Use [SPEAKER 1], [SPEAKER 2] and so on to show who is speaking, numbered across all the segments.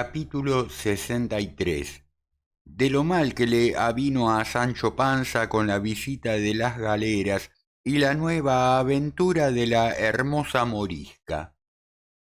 [SPEAKER 1] Capítulo 63. De lo mal que le avino a Sancho Panza con la visita de las galeras y la nueva aventura de la hermosa morisca.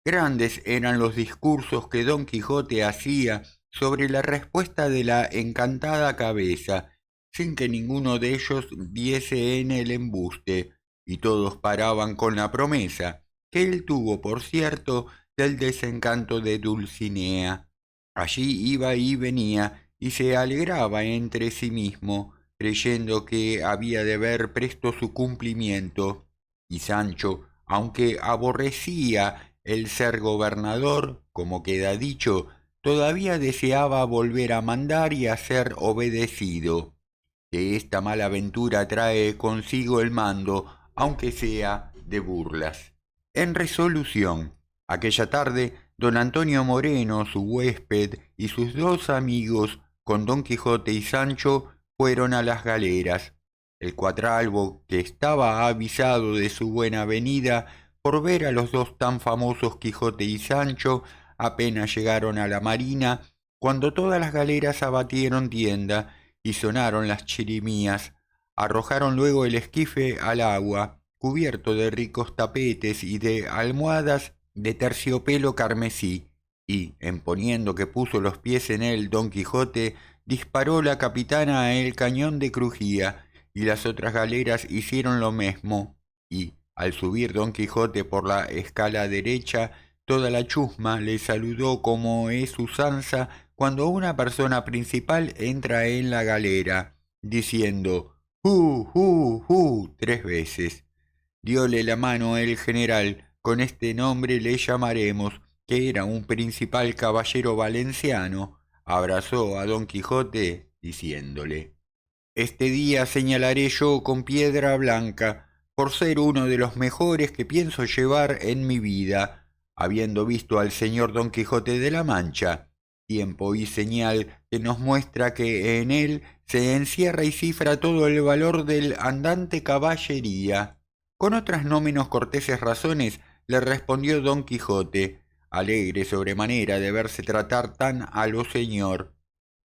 [SPEAKER 1] Grandes eran los discursos que Don Quijote hacía sobre la respuesta de la encantada cabeza, sin que ninguno de ellos viese en el embuste, y todos paraban con la promesa, que él tuvo por cierto, del desencanto de Dulcinea. Allí iba y venía, y se alegraba entre sí mismo, creyendo que había de ver presto su cumplimiento. Y Sancho, aunque aborrecía el ser gobernador, como queda dicho, todavía deseaba volver a mandar y a ser obedecido, que esta mala aventura trae consigo el mando, aunque sea de burlas. En resolución, aquella tarde, don Antonio Moreno, su huésped, y sus dos amigos, con Don Quijote y Sancho, fueron a las galeras. El cuatralbo, que estaba avisado de su buena venida, por ver a los dos tan famosos Quijote y Sancho, apenas llegaron a la marina, cuando todas las galeras abatieron tienda, y sonaron las chirimías, arrojaron luego el esquife al agua, cubierto de ricos tapetes y de almohadas de terciopelo carmesí, y, en poniendo que puso los pies en él Don Quijote, disparó la capitana el cañón de crujía, y las otras galeras hicieron lo mesmo, y, al subir Don Quijote por la escala derecha, toda la chusma le saludó como es usanza cuando una persona principal entra en la galera, diciendo tres veces. Diole la mano el general, con este nombre le llamaremos, que era un principal caballero valenciano, abrazó a Don Quijote, diciéndole: Este día señalaré yo con piedra blanca, por ser uno de los mejores que pienso llevar en mi vida, habiendo visto al señor Don Quijote de la Mancha, tiempo y señal que nos muestra que en él se encierra y cifra todo el valor del andante caballería. Con otras no menos corteses razones le respondió Don Quijote, alegre sobremanera de verse tratar tan a lo señor.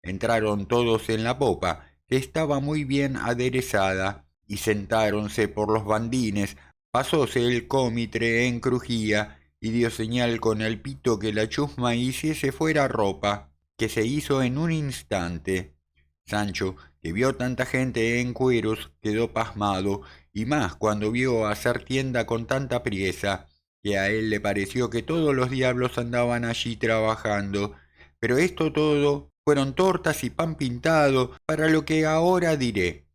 [SPEAKER 1] Entraron todos en la popa, que estaba muy bien aderezada, y sentáronse por los bandines. Pasóse el cómitre en crujía, y dio señal con el pito que la chusma hiciese fuera ropa, que se hizo en un instante. Sancho, que vio tanta gente en cueros, quedó pasmado, y más cuando vio hacer tienda con tanta priesa, que a él le pareció que todos los diablos andaban allí trabajando. Pero esto todo fueron tortas y pan pintado, para lo que ahora diré.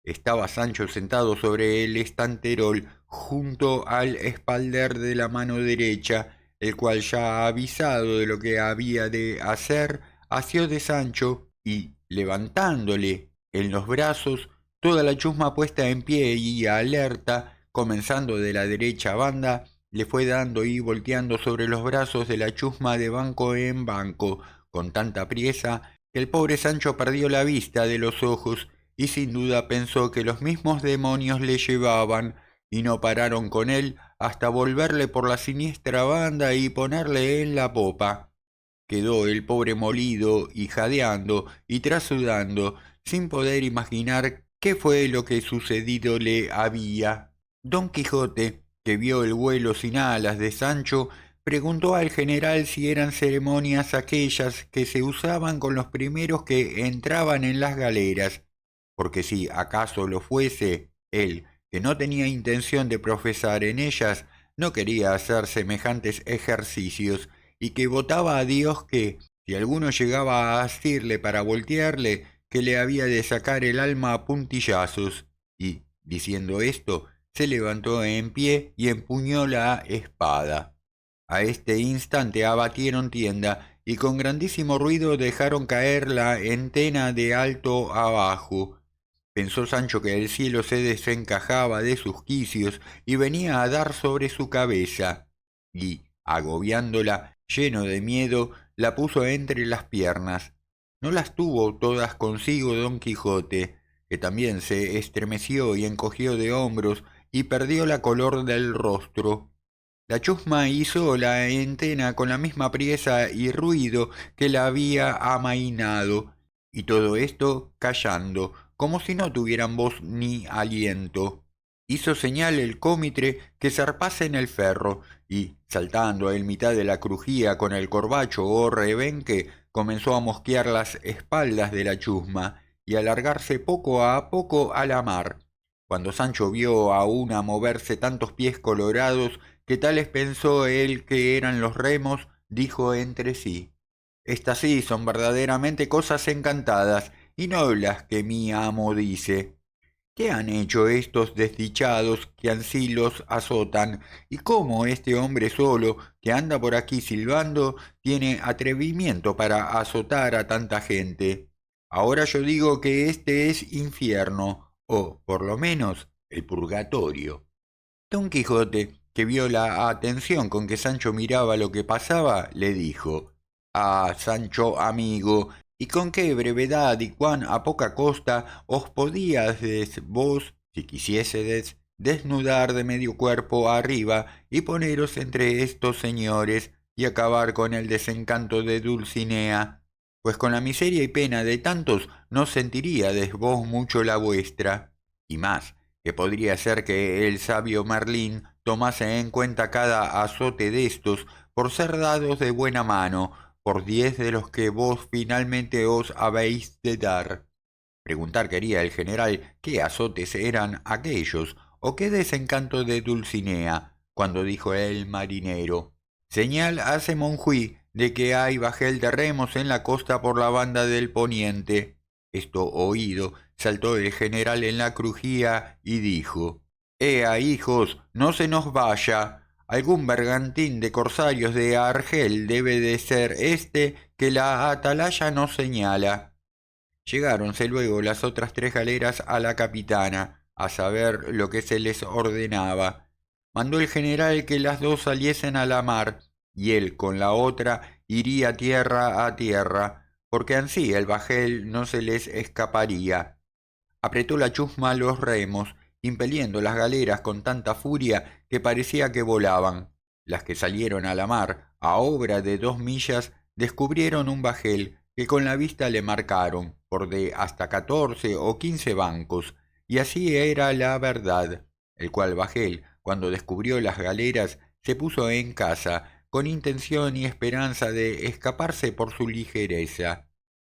[SPEAKER 1] Estaba Sancho sentado sobre el estanterol, junto al espalder de la mano derecha, el cual ya avisado de lo que había de hacer, asió de Sancho y, levantándole en los brazos, toda la chusma puesta en pie y alerta, comenzando de la derecha banda, le fue dando y volteando sobre los brazos de la chusma de banco en banco, con tanta priesa que el pobre Sancho perdió la vista de los ojos y sin duda pensó que los mismos demonios le llevaban, y no pararon con él hasta volverle por la siniestra banda y ponerle en la popa. Quedó el pobre molido y jadeando y trasudando, sin poder imaginar qué fue lo que sucedido le había. Don Quijote, que vio el vuelo sin alas de Sancho, preguntó al general si eran ceremonias aquellas que se usaban con los primeros que entraban en las galeras, porque si acaso lo fuese, él, que no tenía intención de profesar en ellas, no quería hacer semejantes ejercicios, y que votaba a Dios que, si alguno llegaba a asirle para voltearle, que le había de sacar el alma a puntillazos. Y, diciendo esto, se levantó en pie y empuñó la espada. A este instante abatieron tienda y con grandísimo ruido dejaron caer la entena de alto abajo. Pensó Sancho que el cielo se desencajaba de sus quicios y venía a dar sobre su cabeza, y, agobiándola, lleno de miedo, la puso entre las piernas. No las tuvo todas consigo Don Quijote, que también se estremeció y encogió de hombros y perdió la color del rostro. La chusma hizo la entena con la misma priesa y ruido que la había amainado, y todo esto callando, como si no tuvieran voz ni aliento. Hizo señal el cómitre que zarpase en el ferro, y, saltando en mitad de la crujía con el corbacho o rebenque, comenzó a mosquear las espaldas de la chusma y alargarse poco a poco a la mar. Cuando Sancho vio a una moverse tantos pies colorados, que tales pensó él que eran los remos, dijo entre sí: estas sí son verdaderamente cosas encantadas, y no las que mi amo dice. ¿Qué han hecho estos desdichados que ansí los azotan? ¿Y cómo este hombre solo, que anda por aquí silbando, tiene atrevimiento para azotar a tanta gente? Ahora yo digo que este es infierno, o por lo menos el purgatorio. Don Quijote, que vio la atención con que Sancho miraba lo que pasaba, le dijo: ah, Sancho amigo, ¿y con qué brevedad y cuán a poca costa os podíades vos, si quisiésedes, desnudar de medio cuerpo arriba y poneros entre estos señores y acabar con el desencanto de Dulcinea? Pues con la miseria y pena de tantos no sentiríades vos mucho la vuestra. Y más, que podría ser que el sabio Merlín tomase en cuenta cada azote de estos por ser dados de buena mano, por 10 de los que vos finalmente os habéis de dar. Preguntar quería el general qué azotes eran aquellos, o qué desencanto de Dulcinea, cuando dijo el marinero: señal hace Monjuí de que hay bajel de remos en la costa por la banda del poniente. Esto oído, saltó el general en la crujía y dijo: ea, hijos, no se nos vaya. Algún bergantín de corsarios de Argel debe de ser este que la atalaya nos señala. Llegáronse luego las otras 3 galeras a la capitana, a saber lo que se les ordenaba. Mandó el general que las 2 saliesen a la mar, y él con la otra iría tierra a tierra, porque ansí el bajel no se les escaparía. Apretó la chusma los remos, impeliendo las galeras con tanta furia que parecía que volaban. Las que salieron a la mar, a obra de 2 millas, descubrieron un bajel que con la vista le marcaron, por de hasta 14 o 15 bancos, y así era la verdad, el cual bajel, cuando descubrió las galeras, se puso en casa, con intención y esperanza de escaparse por su ligereza.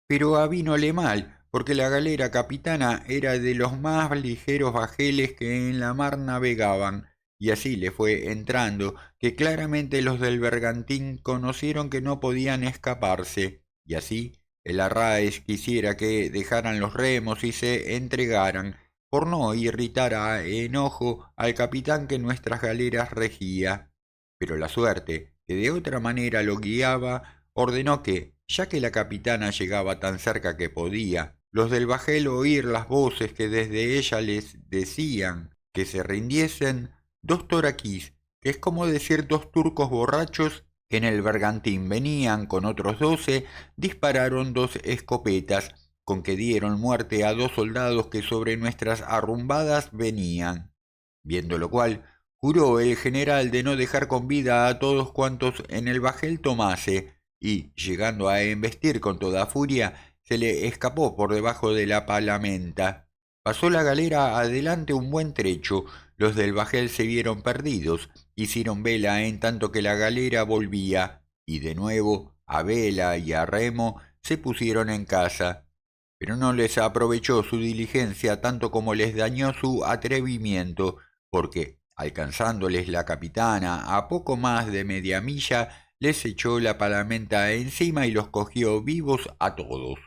[SPEAKER 1] Pero avínole mal, porque la galera capitana era de los más ligeros bajeles que en la mar navegaban, y así le fue entrando, que claramente los del bergantín conocieron que no podían escaparse, y así el arráez quisiera que dejaran los remos y se entregaran, por no irritar a enojo al capitán que nuestras galeras regía. Pero la suerte, que de otra manera lo guiaba, ordenó que, ya que la capitana llegaba tan cerca que podía, los del bajel oír las voces que desde ella les decían que se rindiesen, 2 toraquís, que es como decir 2 turcos borrachos, que en el bergantín venían con otros 12, dispararon 2 escopetas, con que dieron muerte a 2 soldados que sobre nuestras arrumbadas venían. Viendo lo cual, juró el general de no dejar con vida a todos cuantos en el bajel tomase, y, llegando a embestir con toda furia, se le escapó por debajo de la palamenta. Pasó la galera adelante un buen trecho, los del bajel se vieron perdidos, hicieron vela en tanto que la galera volvía, y de nuevo, a vela y a remo, se pusieron en casa. Pero no les aprovechó su diligencia tanto como les dañó su atrevimiento, porque, alcanzándoles la capitana a poco más de media milla, les echó la palamenta encima y los cogió vivos a todos.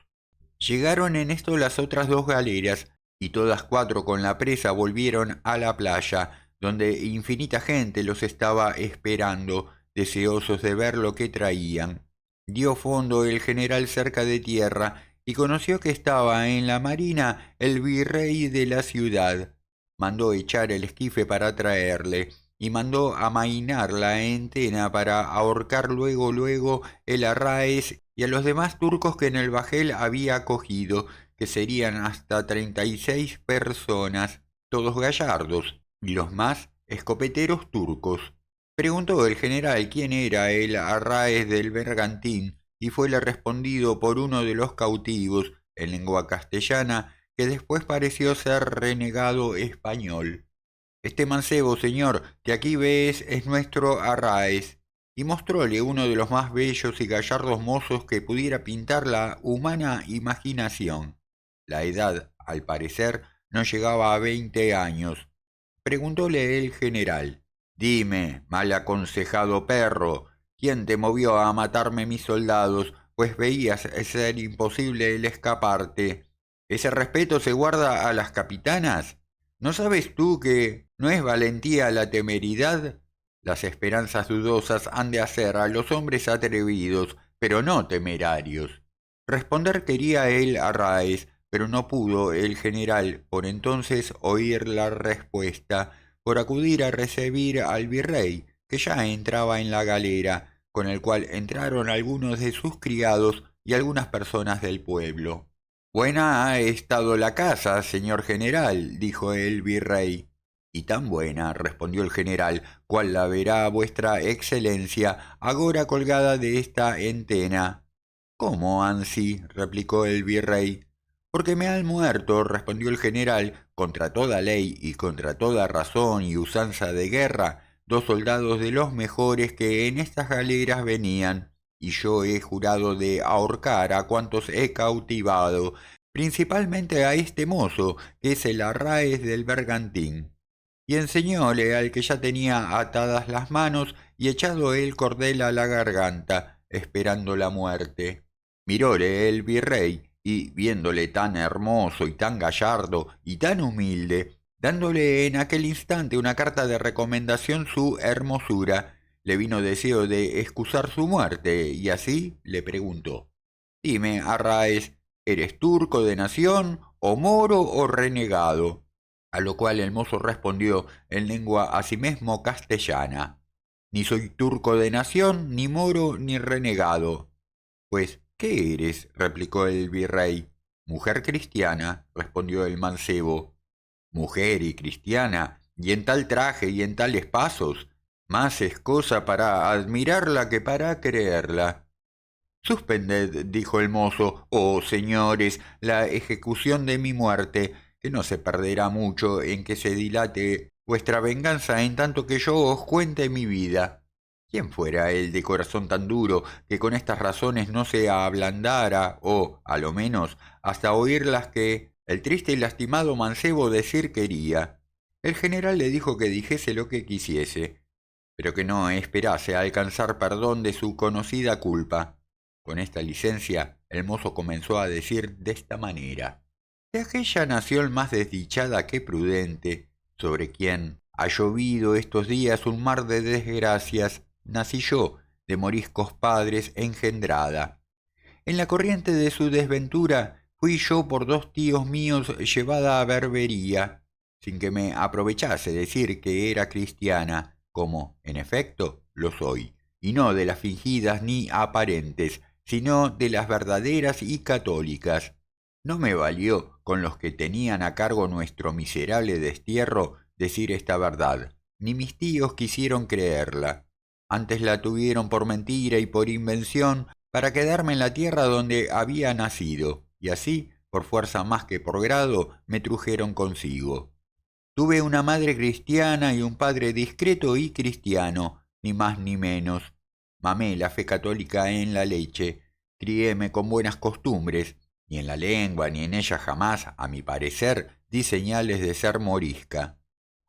[SPEAKER 1] Llegaron en esto las otras 2 galeras, y todas 4 con la presa volvieron a la playa, donde infinita gente los estaba esperando, deseosos de ver lo que traían. Dio fondo el general cerca de tierra, y conoció que estaba en la marina el virrey de la ciudad. Mandó echar el esquife para traerle, y mandó amainar la entena para ahorcar luego el arráez y a los demás turcos que en el bajel había cogido, que serían hasta 36 personas, todos gallardos, y los más escopeteros turcos. Preguntó el general quién era el Arráez del Bergantín y fuele respondido por uno de los cautivos, en lengua castellana, que después pareció ser renegado español. Este mancebo, señor, que aquí ves es nuestro Arráez, y mostróle uno de los más bellos y gallardos mozos que pudiera pintar la humana imaginación. La edad, al parecer, no llegaba a 20 años. Preguntóle el general: Dime, mal aconsejado perro, ¿quién te movió a matarme mis soldados, pues veías ser imposible el escaparte? ¿Ese respeto se guarda a las capitanas? ¿No sabes tú que no es valentía la temeridad? Las esperanzas dudosas han de hacer a los hombres atrevidos, pero no temerarios. Responder quería él a Raes, pero no pudo el general por entonces oír la respuesta, por acudir a recibir al virrey, que ya entraba en la galera, con el cual entraron algunos de sus criados y algunas personas del pueblo. Buena ha estado la casa, señor general, dijo el virrey. Y tan buena, respondió el general, cual la verá vuestra excelencia, agora colgada de esta entena. ¿Cómo ansí? Replicó el virrey. Porque me han muerto, respondió el general, contra toda ley y contra toda razón y usanza de guerra, 2 soldados de los mejores que en estas galeras venían, y yo he jurado de ahorcar a cuantos he cautivado, principalmente a este mozo, que es el Arráez del Bergantín. Y enseñóle al que ya tenía atadas las manos y echado el cordel a la garganta, esperando la muerte. Miróle el virrey, y viéndole tan hermoso y tan gallardo y tan humilde, dándole en aquel instante una carta de recomendación su hermosura, le vino deseo de excusar su muerte, y así le preguntó: Dime, Arráez, ¿eres turco de nación, o moro, o renegado? A lo cual el mozo respondió en lengua asimesmo castellana: Ni soy turco de nación, ni moro, ni renegado. Pues, ¿qué eres? Replicó el virrey. Mujer cristiana, respondió el mancebo. Mujer y cristiana, y en tal traje y en tales pasos, más es cosa para admirarla que para creerla. Suspended, dijo el mozo, oh señores, la ejecución de mi muerte, que no se perderá mucho en que se dilate vuestra venganza en tanto que yo os cuente mi vida. ¿Quién fuera él de corazón tan duro que con estas razones no se ablandara, o, a lo menos, hasta oír las que el triste y lastimado mancebo decir quería? El general le dijo que dijese lo que quisiese, pero que no esperase alcanzar perdón de su conocida culpa. Con esta licencia, el mozo comenzó a decir de esta manera: De aquella nación más desdichada que prudente, sobre quien ha llovido estos días un mar de desgracias, nací yo, de moriscos padres engendrada. En la corriente de su desventura fui yo por 2 tíos míos llevada a berbería, sin que me aprovechase decir que era cristiana, como, en efecto, lo soy, y no de las fingidas ni aparentes, sino de las verdaderas y católicas. No me valió, con los que tenían a cargo nuestro miserable destierro, decir esta verdad, ni mis tíos quisieron creerla. Antes la tuvieron por mentira y por invención, para quedarme en la tierra donde había nacido, y así, por fuerza más que por grado, me trujeron consigo. Tuve una madre cristiana y un padre discreto y cristiano, ni más ni menos. Mamé la fe católica en la leche, criéme con buenas costumbres, ni en la lengua ni en ella jamás, a mi parecer, di señales de ser morisca.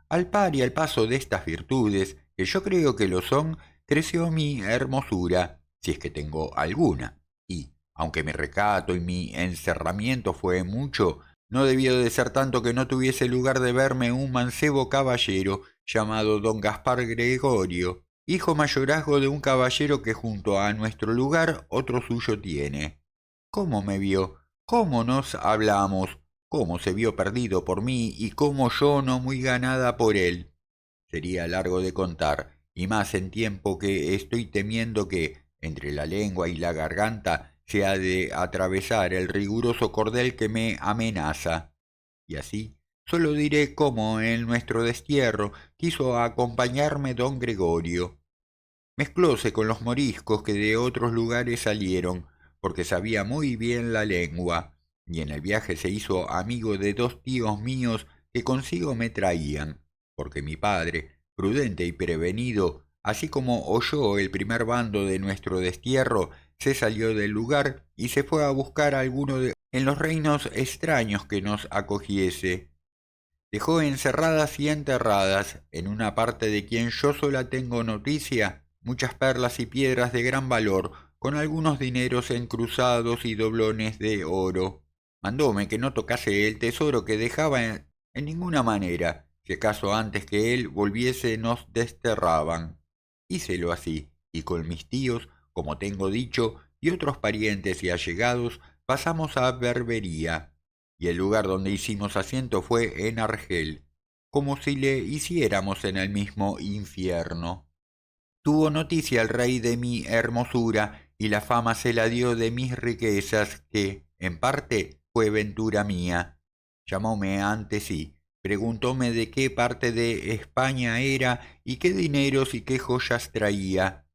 [SPEAKER 1] Al par y al paso de estas virtudes, que yo creo que lo son, creció mi hermosura, si es que tengo alguna, y, aunque mi recato y mi encerramiento fue mucho, no debió de ser tanto que no tuviese lugar de verme un mancebo caballero llamado don Gaspar Gregorio, hijo mayorazgo de un caballero que junto a nuestro lugar otro suyo tiene. ¿Cómo me vio? ¿Cómo nos hablamos? ¿Cómo se vio perdido por mí y cómo yo no muy ganada por él? Sería largo de contar, y más en tiempo que estoy temiendo que, entre la lengua y la garganta, se ha de atravesar el riguroso cordel que me amenaza. Y así, solo diré cómo en nuestro destierro quiso acompañarme don Gregorio. Mezclóse con los moriscos que de otros lugares salieron, porque sabía muy bien la lengua, y en el viaje se hizo amigo de dos tíos míos que consigo me traían, porque mi padre, prudente y prevenido, así como oyó el primer bando de nuestro destierro, se salió del lugar y se fue a buscar a alguno en los reinos extraños que nos acogiese. Dejó encerradas y enterradas, en una parte de quien yo sola tengo noticia, muchas perlas y piedras de gran valor, con algunos dineros encruzados y doblones de oro. Mandóme que no tocase el tesoro que dejaba en ninguna manera, si acaso antes que él volviese nos desterraban. Hícelo así, y con mis tíos, como tengo dicho, y otros parientes y allegados, pasamos a Berbería, y el lugar donde hicimos asiento fue en Argel, como si le hiciéramos en el mismo infierno. Tuvo noticia el rey de mi hermosura, y la fama se la dio de mis riquezas, que, en parte, fue ventura mía. Llamóme ante sí, preguntóme de qué parte de España era, y qué dineros y qué joyas traía.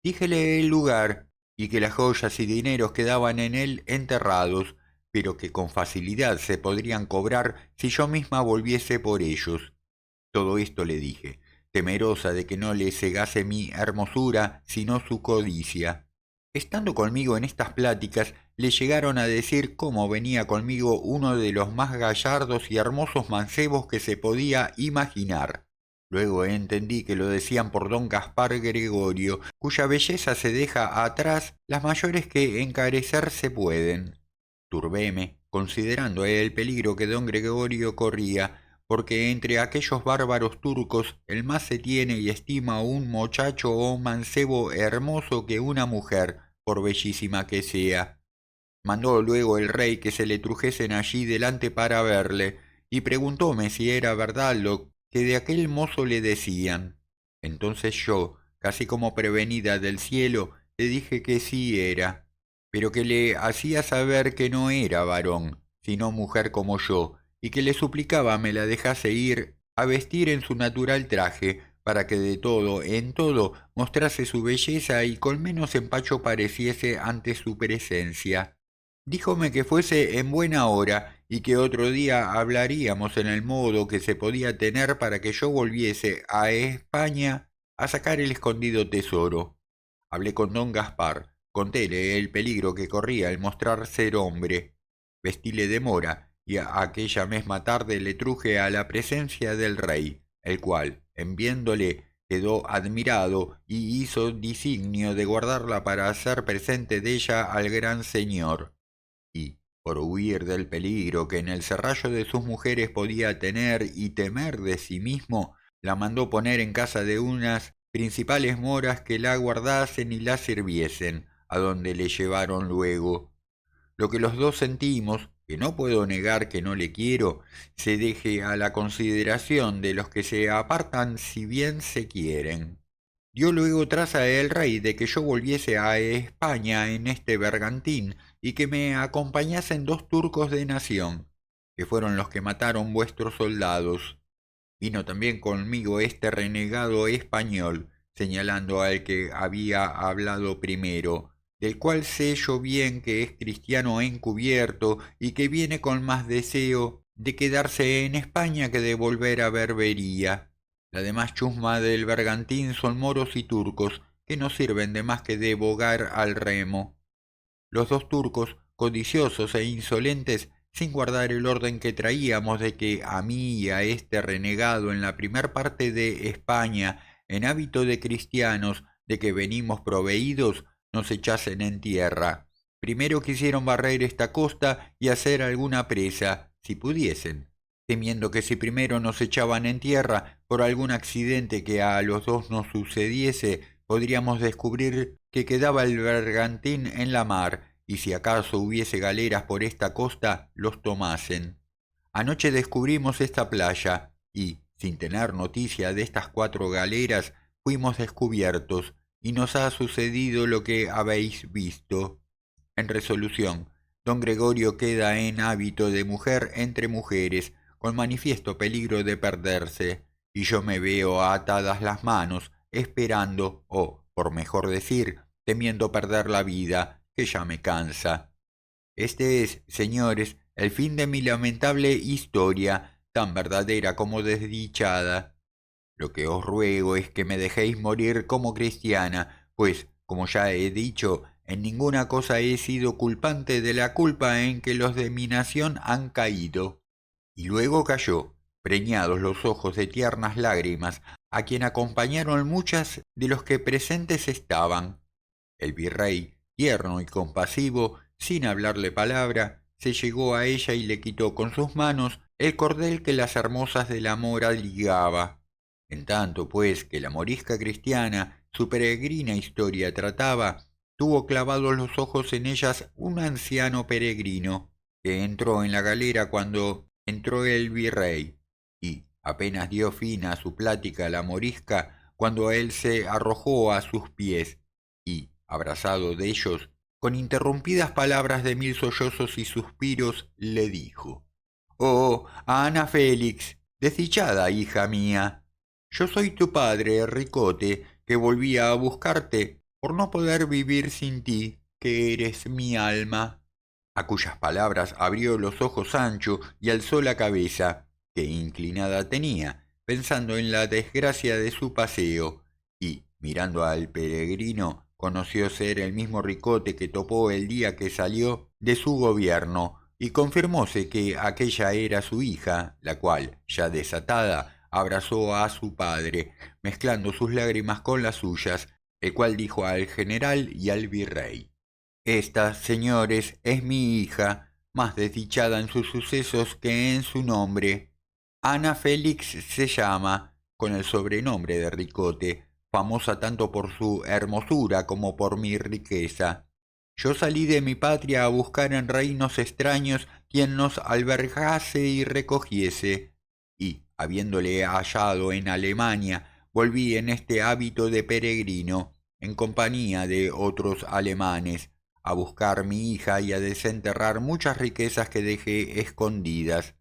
[SPEAKER 1] Díjele el lugar, y que las joyas y dineros quedaban en él enterrados, pero que con facilidad se podrían cobrar si yo misma volviese por ellos. Todo esto le dije, temerosa de que no le cegase mi hermosura, sino su codicia. Estando conmigo en estas pláticas, le llegaron a decir cómo venía conmigo uno de los más gallardos y hermosos mancebos que se podía imaginar. Luego entendí que lo decían por don Gaspar Gregorio, cuya belleza se deja atrás las mayores que encarecerse pueden. Turbéme, considerando el peligro que don Gregorio corría, porque entre aquellos bárbaros turcos el más se tiene y estima un muchacho o un mancebo hermoso que una mujer, por bellísima que sea. Mandó luego el rey que se le trujesen allí delante para verle, y preguntóme si era verdad lo que de aquel mozo le decían. Entonces yo, casi como prevenida del cielo, le dije que sí era, pero que le hacía saber que no era varón, sino mujer como yo, y que le suplicaba me la dejase ir a vestir en su natural traje, para que de todo en todo mostrase su belleza y con menos empacho pareciese ante su presencia. Díjome que fuese en buena hora y que otro día hablaríamos en el modo que se podía tener para que yo volviese a España a sacar el escondido tesoro. Hablé con don Gaspar, contéle el peligro que corría el mostrar ser hombre. Vestíle de mora y aquella misma tarde le truje a la presencia del rey, el cual, en viéndole, quedó admirado y hizo disignio de guardarla para hacer presente de ella al gran señor y, por huir del peligro que en el serrallo de sus mujeres podía tener y temer de sí mismo, la mandó poner en casa de unas principales moras que la guardasen y la sirviesen, a donde le llevaron luego. Lo que los dos sentimos, que no puedo negar que no le quiero, se deje a la consideración de los que se apartan si bien se quieren. Dio luego traza el rey de que yo volviese a España en este bergantín y que me acompañasen dos turcos de nación, que fueron los que mataron vuestros soldados. Vino también conmigo este renegado español, señalando al que había hablado primero, del cual sé yo bien que es cristiano encubierto y que viene con más deseo de quedarse en España que de volver a Berbería. La demás chusma del bergantín son moros y turcos, que no sirven de más que de bogar al remo. Los dos turcos, codiciosos e insolentes, sin guardar el orden que traíamos de que a mí y a este renegado en la primer parte de España, en hábito de cristianos, de que venimos proveídos, nos echasen en tierra. Primero quisieron barrer esta costa y hacer alguna presa, si pudiesen, temiendo que si primero nos echaban en tierra, por algún accidente que a los dos nos sucediese, podríamos descubrir que quedaba el bergantín en la mar, y si acaso hubiese galeras por esta costa, los tomasen. Anoche descubrimos esta playa, y, sin tener noticia de estas 4 galeras, fuimos descubiertos, y nos ha sucedido lo que habéis visto. En resolución, don Gregorio queda en hábito de mujer entre mujeres, con manifiesto peligro de perderse, y yo me veo atadas las manos, esperando, o, por mejor decir, temiendo perder la vida, que ya me cansa. Este es, señores, el fin de mi lamentable historia, tan verdadera como desdichada. Lo que os ruego es que me dejéis morir como cristiana, pues, como ya he dicho, en ninguna cosa he sido culpante de la culpa en que los de mi nación han caído. Y luego cayó, preñados los ojos de tiernas lágrimas, a quien acompañaron muchas de los que presentes estaban. El virrey, tierno y compasivo, sin hablarle palabra, se llegó a ella y le quitó con sus manos el cordel que las hermosas de la mora ligaba. En tanto, pues, que la morisca cristiana su peregrina historia trataba, tuvo clavados los ojos en ellas un anciano peregrino, que entró en la galera cuando entró el virrey, y apenas dio fin a su plática la morisca, cuando él se arrojó a sus pies, y, abrazado de ellos, con interrumpidas palabras de mil sollozos y suspiros, le dijo: «Oh, Ana Félix, desdichada hija mía, yo soy tu padre, Ricote, que volvía a buscarte por no poder vivir sin ti, que eres mi alma». A cuyas palabras abrió los ojos Sancho y alzó la cabeza, que inclinada tenía, pensando en la desgracia de su paseo, y, mirando al peregrino, conoció ser el mismo Ricote que topó el día que salió de su gobierno, y confirmóse que aquella era su hija, la cual, ya desatada, abrazó a su padre, mezclando sus lágrimas con las suyas, el cual dijo al general y al virrey: «Esta, señores, es mi hija, más desdichada en sus sucesos que en su nombre. Ana Félix se llama, con el sobrenombre de Ricote, famosa tanto por su hermosura como por mi riqueza. Yo salí de mi patria a buscar en reinos extraños quien nos albergase y recogiese, y, habiéndole hallado en Alemania, volví en este hábito de peregrino, en compañía de otros alemanes, a buscar mi hija y a desenterrar muchas riquezas que dejé escondidas.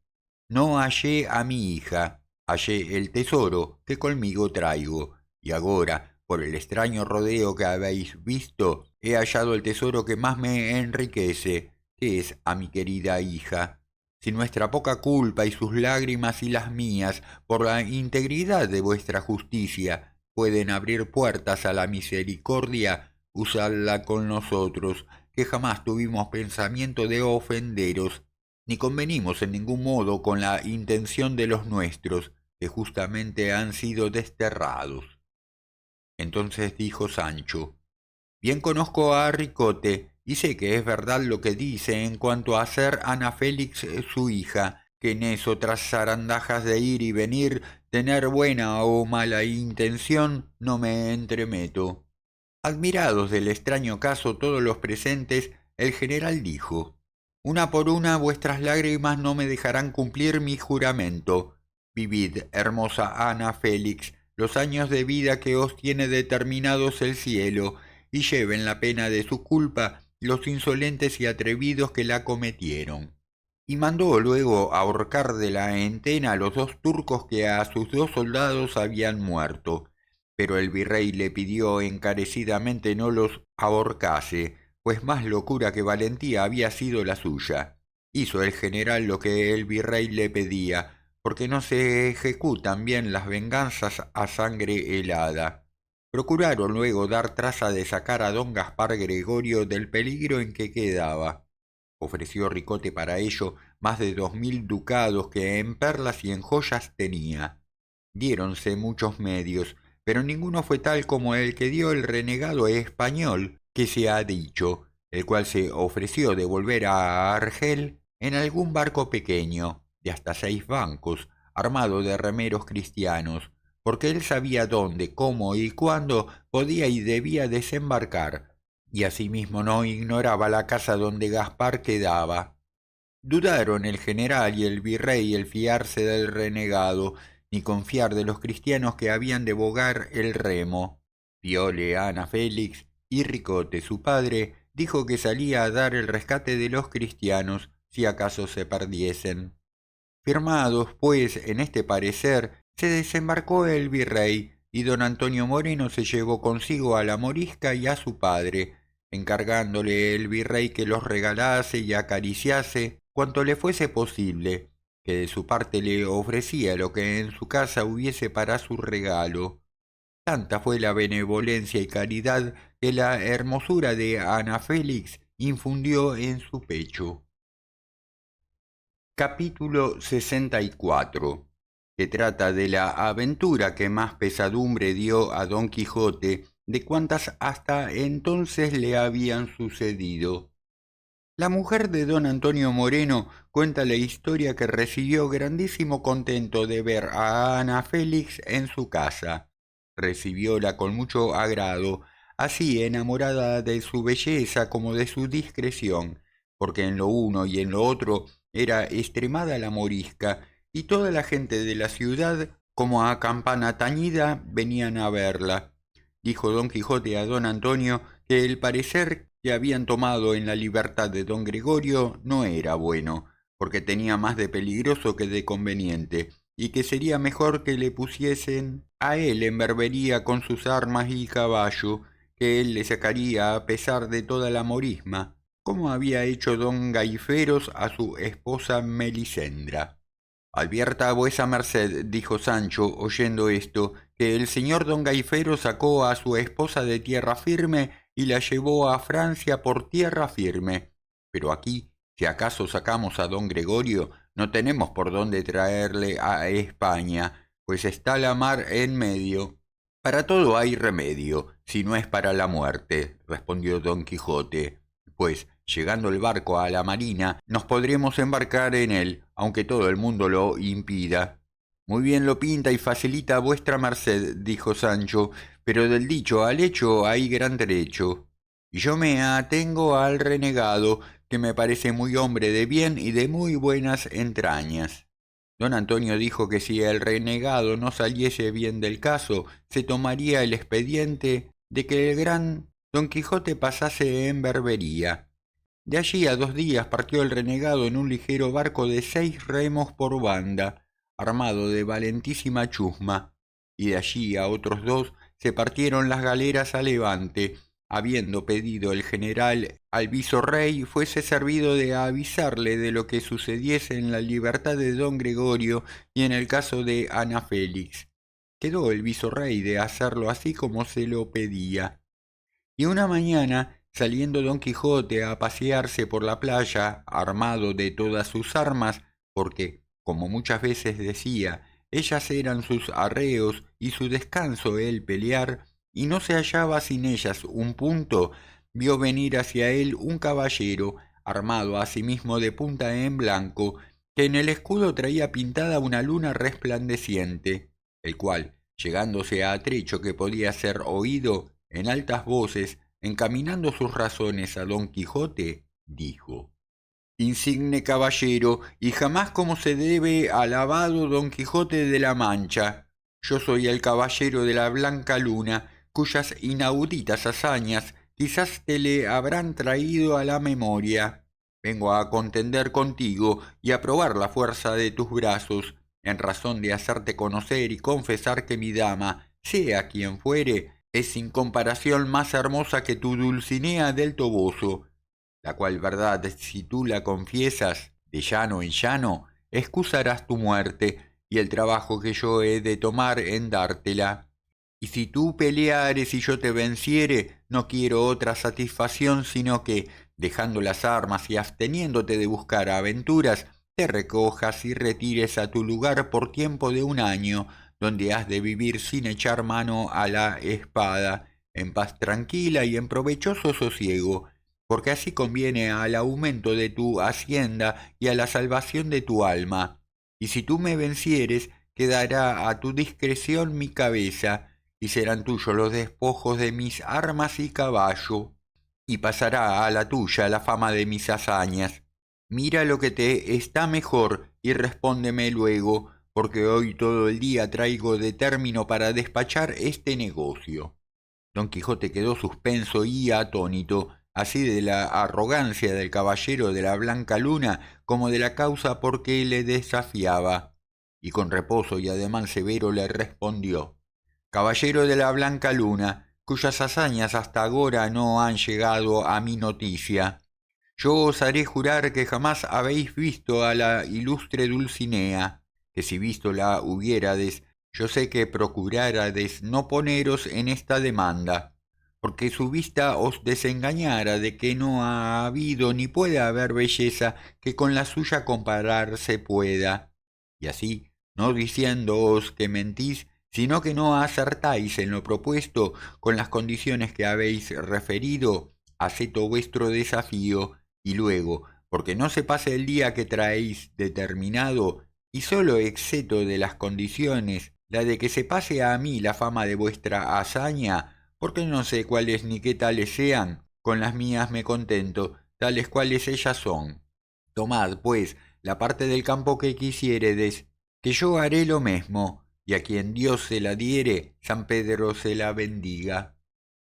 [SPEAKER 1] No hallé a mi hija, hallé el tesoro que conmigo traigo, y agora, por el extraño rodeo que habéis visto, he hallado el tesoro que más me enriquece, que es a mi querida hija. Si nuestra poca culpa y sus lágrimas y las mías, por la integridad de vuestra justicia, pueden abrir puertas a la misericordia, usadla con nosotros, que jamás tuvimos pensamiento de ofenderos, ni convenimos en ningún modo con la intención de los nuestros, que justamente han sido desterrados». Entonces dijo Sancho: «Bien conozco a Ricote, y sé que es verdad lo que dice en cuanto a ser Ana Félix su hija, que en eso tras zarandajas de ir y venir, tener buena o mala intención, no me entremeto». Admirados del extraño caso todos los presentes, el general dijo: «Una por una vuestras lágrimas no me dejarán cumplir mi juramento. Vivid, hermosa Ana Félix, los años de vida que os tiene determinados el cielo, y lleven la pena de su culpa los insolentes y atrevidos que la cometieron». Y mandó luego ahorcar de la entena a los dos turcos que a sus dos soldados habían muerto. Pero el virrey le pidió encarecidamente no los ahorcase, pues más locura que valentía había sido la suya. Hizo el general lo que el virrey le pedía, porque no se ejecutan bien las venganzas a sangre helada. Procuraron luego dar traza de sacar a don Gaspar Gregorio del peligro en que quedaba. Ofreció Ricote para ello más de 2000 ducados que en perlas y en joyas tenía. Diéronse muchos medios, pero ninguno fue tal como el que dio el renegado español que se ha dicho, el cual se ofreció de volver a Argel en algún barco pequeño, de hasta 6 bancos, armado de remeros cristianos, porque él sabía dónde, cómo y cuándo podía y debía desembarcar, y asimismo no ignoraba la casa donde Gaspar quedaba. Dudaron el general y el virrey el fiarse del renegado, ni confiar de los cristianos que habían de bogar el remo. Viole Ana Félix, y Ricote su padre dijo que salía a dar el rescate de los cristianos si acaso se perdiesen. Firmados, pues, en este parecer, se desembarcó el virrey, y don Antonio Moreno se llevó consigo a la morisca y a su padre, encargándole el virrey que los regalase y acariciase cuanto le fuese posible, que de su parte le ofrecía lo que en su casa hubiese para su regalo. Tanta fue la benevolencia y caridad que la hermosura de Ana Félix infundió en su pecho. Capítulo 64, que trata de la aventura que más pesadumbre dio a Don Quijote de cuantas hasta entonces le habían sucedido. La mujer de don Antonio Moreno cuenta la historia que recibió grandísimo contento de ver a Ana Félix en su casa. Recibióla con mucho agrado, así enamorada de su belleza como de su discreción, porque en lo uno y en lo otro era extremada la morisca, y toda la gente de la ciudad, como a campana tañida, venían a verla. Dijo don Quijote a don Antonio que el parecer que habían tomado en la libertad de don Gregorio no era bueno, porque tenía más de peligroso que de conveniente, y que sería mejor que le pusiesen a él en berbería con sus armas y caballo, que él le sacaría a pesar de toda la morisma, como había hecho don Gaiferos a su esposa Melisendra. Advierta a vuesa merced, dijo Sancho, oyendo esto, que el señor don Gaifero sacó a su esposa de tierra firme y la llevó a Francia por tierra firme. Pero aquí, si acaso sacamos a don Gregorio, no tenemos por dónde traerle a España, pues está la mar en medio. Para todo hay remedio, si no es para la muerte, respondió don Quijote, pues llegando el barco a la marina, nos podremos embarcar en él, aunque todo el mundo lo impida. Muy bien lo pinta y facilita vuestra merced, dijo Sancho, pero del dicho al hecho hay gran trecho. Y yo me atengo al renegado, que me parece muy hombre de bien y de muy buenas entrañas. Don Antonio dijo que si el renegado no saliese bien del caso, se tomaría el expediente de que el gran Don Quijote pasase en berbería. De allí a 2 días partió el renegado en un ligero barco de 6 remos por banda, armado de valentísima chusma, y de allí a otros 2 se partieron las galeras a levante, habiendo pedido el general al visorrey fuese servido de avisarle de lo que sucediese en la libertad de don Gregorio y en el caso de Ana Félix. Quedó el visorrey de hacerlo así como se lo pedía. Y una mañana, saliendo don Quijote a pasearse por la playa, armado de todas sus armas, porque, como muchas veces decía, ellas eran sus arreos y su descanso el pelear, y no se hallaba sin ellas un punto, vio venir hacia él un caballero, armado asimismo de punta en blanco, que en el escudo traía pintada una luna resplandeciente, el cual, llegándose a trecho que podía ser oído, en altas voces, encaminando sus razones a don Quijote, dijo: Insigne caballero, y jamás como se debe alabado don Quijote de la Mancha, yo soy el caballero de la Blanca Luna, cuyas inauditas hazañas quizás te le habrán traído a la memoria. Vengo a contender contigo y a probar la fuerza de tus brazos, en razón de hacerte conocer y confesar que mi dama, sea quien fuere, es sin comparación más hermosa que tu Dulcinea del Toboso, la cual verdad, si tú la confiesas de llano en llano, excusarás tu muerte y el trabajo que yo he de tomar en dártela. Y si tú peleares y yo te venciere, no quiero otra satisfacción sino que, dejando las armas y absteniéndote de buscar aventuras, te recojas y retires a tu lugar por tiempo de 1 año, donde has de vivir sin echar mano a la espada, en paz tranquila y en provechoso sosiego, porque así conviene al aumento de tu hacienda y a la salvación de tu alma. Y si tú me vencieres, quedará a tu discreción mi cabeza, y serán tuyos los despojos de mis armas y caballo, y pasará a la tuya la fama de mis hazañas. Mira lo que te está mejor y respóndeme luego, porque hoy todo el día traigo de término para despachar este negocio. Don Quijote quedó suspenso y atónito, así de la arrogancia del caballero de la Blanca Luna como de la causa por que le desafiaba, y con reposo y ademán severo le respondió: caballero de la Blanca Luna, cuyas hazañas hasta agora no han llegado a mi noticia. Yo osaré jurar que jamás habéis visto a la ilustre Dulcinea, que si visto la hubiérades, yo sé que procurárades no poneros en esta demanda, porque su vista os desengañara de que no ha habido ni puede haber belleza que con la suya compararse pueda. Y así, no diciéndoos que mentís, sino que no acertáis en lo propuesto con las condiciones que habéis referido, acepto vuestro desafío, y luego, porque no se pase el día que traéis determinado, y sólo exceto de las condiciones, la de que se pase a mí la fama de vuestra hazaña, porque no sé cuáles ni qué tales sean, con las mías me contento, tales cuales ellas son. Tomad, pues, la parte del campo que quisiéredes, que yo haré lo mesmo, y a quien Dios se la diere, San Pedro se la bendiga.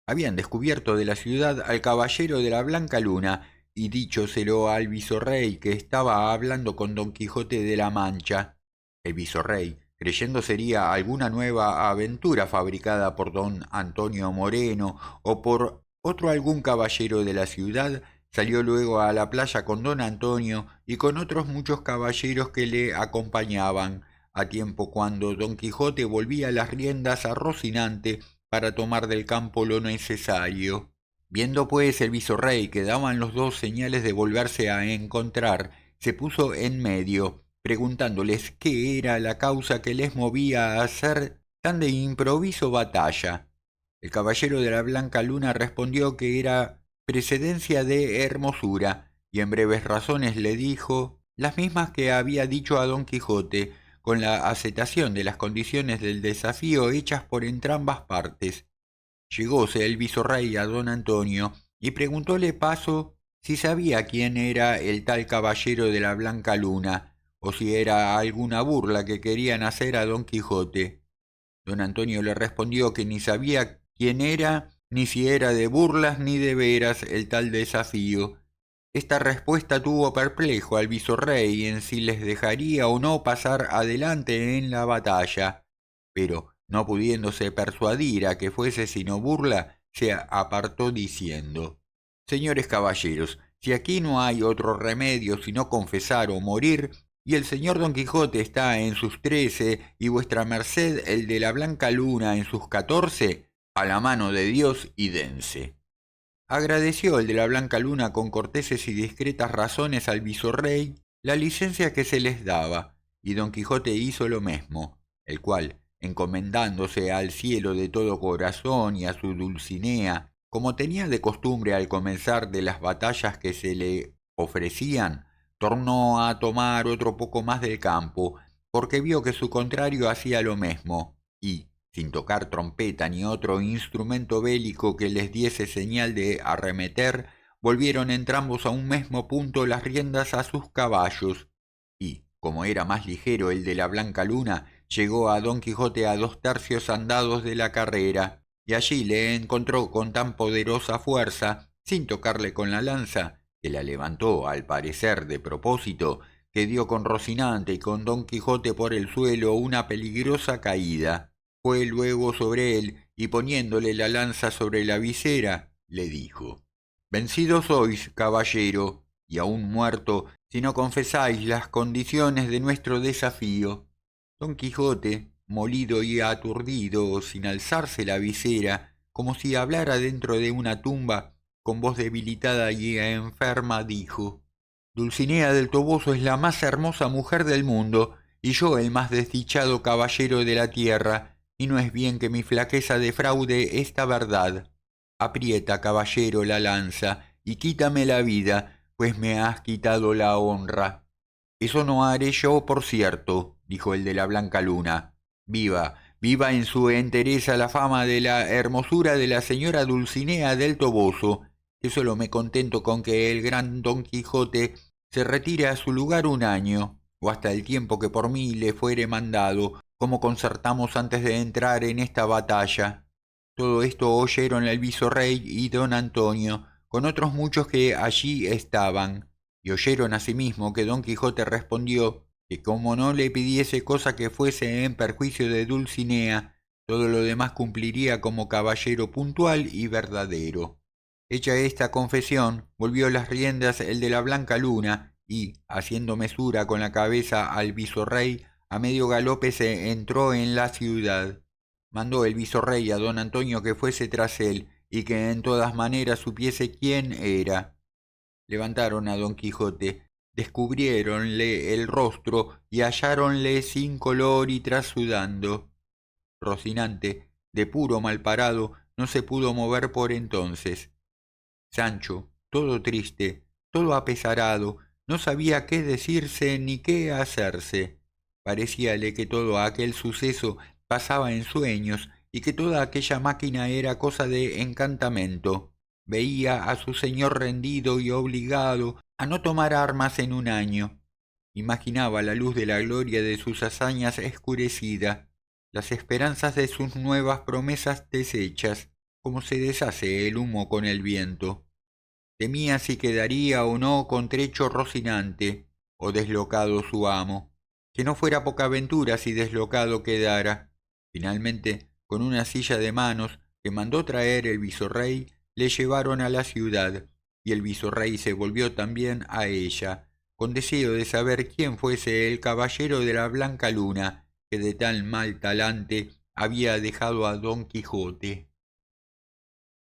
[SPEAKER 1] Habían descubierto de la ciudad al caballero de la Blanca Luna, y díchoselo al visorrey que estaba hablando con Don Quijote de la Mancha. El visorrey, creyendo sería alguna nueva aventura fabricada por don Antonio Moreno o por otro algún caballero de la ciudad, salió luego a la playa con don Antonio y con otros muchos caballeros que le acompañaban, a tiempo cuando don Quijote volvía las riendas a Rocinante para tomar del campo lo necesario. Viendo pues el visorrey que daban los dos señales de volverse a encontrar, se puso en medio, preguntándoles qué era la causa que les movía a hacer tan de improviso batalla. El caballero de la Blanca Luna respondió que era precedencia de hermosura, y en breves razones le dijo las mismas que había dicho a don Quijote, con la aceptación de las condiciones del desafío hechas por entrambas partes. Llegóse el visorrey a don Antonio y preguntóle paso si sabía quién era el tal caballero de la Blanca Luna, o si era alguna burla que querían hacer a don Quijote. Don Antonio le respondió que ni sabía quién era, ni si era de burlas ni de veras el tal desafío. Esta respuesta tuvo perplejo al visorrey en si les dejaría o no pasar adelante en la batalla, pero no pudiéndose persuadir a que fuese sino burla, se apartó diciendo: Señores caballeros, si aquí no hay otro remedio sino confesar o morir, y el señor Don Quijote está en sus 13 y vuestra merced el de la Blanca Luna en sus 14, a la mano de Dios y dense. Agradeció el de la Blanca Luna con corteses y discretas razones al visorrey la licencia que se les daba, y don Quijote hizo lo mismo, el cual, encomendándose al cielo de todo corazón y a su Dulcinea, como tenía de costumbre al comenzar de las batallas que se le ofrecían, tornó a tomar otro poco más del campo, porque vio que su contrario hacía lo mismo, y, sin tocar trompeta ni otro instrumento bélico que les diese señal de arremeter, volvieron entrambos a un mismo punto las riendas a sus caballos, y, como era más ligero el de la Blanca Luna, llegó a don Quijote a 2 tercios andados de la carrera, y allí le encontró con tan poderosa fuerza, sin tocarle con la lanza, que la levantó al parecer de propósito, que dio con Rocinante y con don Quijote por el suelo una peligrosa caída. Fue luego sobre él, y poniéndole la lanza sobre la visera, le dijo: Vencido sois, caballero, y aún muerto, si no confesáis las condiciones de nuestro desafío. Don Quijote, molido y aturdido, sin alzarse la visera, como si hablara dentro de una tumba, con voz debilitada y enferma, dijo: Dulcinea del Toboso es la más hermosa mujer del mundo, y yo el más desdichado caballero de la tierra, y no es bien que mi flaqueza defraude esta verdad. Aprieta, caballero, la lanza, y quítame la vida, pues me has quitado la honra. Eso no haré yo, por cierto, dijo el de la Blanca Luna. Viva, viva en su entereza la fama de la hermosura de la señora Dulcinea del Toboso, que solo me contento con que el gran Don Quijote se retire a su lugar un año, o hasta el tiempo que por mí le fuere mandado, como concertamos antes de entrar en esta batalla. Todo esto oyeron el visorrey y don Antonio, con otros muchos que allí estaban, y oyeron asimismo que don Quijote respondió que como no le pidiese cosa que fuese en perjuicio de Dulcinea, Todo lo demás cumpliría como caballero puntual y verdadero. Hecha esta confesión, volvió las riendas el de la Blanca Luna y, haciendo mesura con la cabeza al visorrey, a medio galope se entró en la ciudad. Mandó el visorrey a don Antonio que fuese tras él y que en todas maneras supiese quién era. Levantaron a don Quijote, descubriéronle el rostro y halláronle sin color y trasudando. Rocinante, de puro malparado, no se pudo mover por entonces. Sancho, todo triste, todo apesarado, no sabía qué decirse ni qué hacerse. Parecíale que todo aquel suceso pasaba en sueños y que toda aquella máquina era cosa de encantamento. Veía a su señor rendido y obligado a no tomar armas en un año. Imaginaba la luz de la gloria de sus hazañas escurecida, las esperanzas de sus nuevas promesas deshechas, como se deshace el humo con el viento. Temía si quedaría o no contrecho Rocinante, o deslocado su amo, que no fuera poca aventura si deslocado quedara. Finalmente, con una silla de manos que mandó traer el visorrey, le llevaron a la ciudad, y el visorrey se volvió también a ella, con deseo de saber quién fuese el caballero de la Blanca Luna, que de tan mal talante había dejado a don Quijote.